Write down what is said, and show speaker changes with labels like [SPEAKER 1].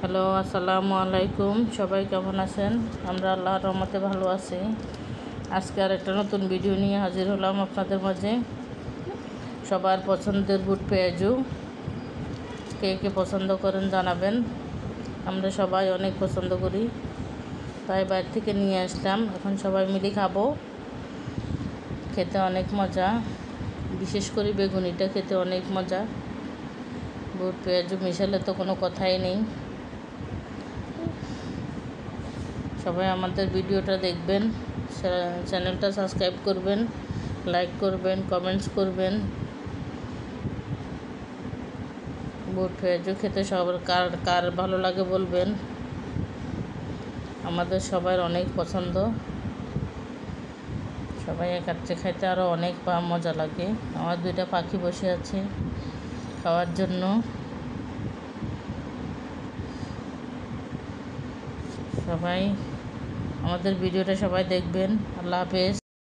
[SPEAKER 1] Hello, আসসালামু আলাইকুম। সবাই কেমন আছেন? আমরা আল্লাহর রহমতে ভালো আছি। আজকে আর একটা নতুন ভিডিও নিয়ে হাজির হলাম আপনাদের মাঝে। সবার পছন্দের বুট পেঁয়াজু, কে কে পছন্দ করেন জানাবেন। আমরা সবাই অনেক পছন্দ করি, তাই বাইরে থেকে নিয়ে আসলাম। এখন সবাই মিলে খাবো। খেতে অনেক মজা, বিশেষ করে বেগুনিটা খেতে অনেক মজা। বুট পেঁয়াজু মিশালে তো কোনো কথাই নেই। সবাই আমাদের ভিডিওটা দেখবেন, চ্যানেলটা সাবস্ক্রাইব করবেন, লাইক করবেন, কমেন্টস করবেন। বুট পেঁয়াজু খেতে সবার কার কার ভালো লাগে বলবেন। আমাদের সবার অনেক পছন্দ। সবাই কাটছে খাইতে আরও অনেক মজা লাগে। আমার দুইটা পাখি বসে আছে খাওয়ার জন্য। সবাই আমাদের ভিডিওটা সবাই দেখবেন। আল্লাহ হাফেজ।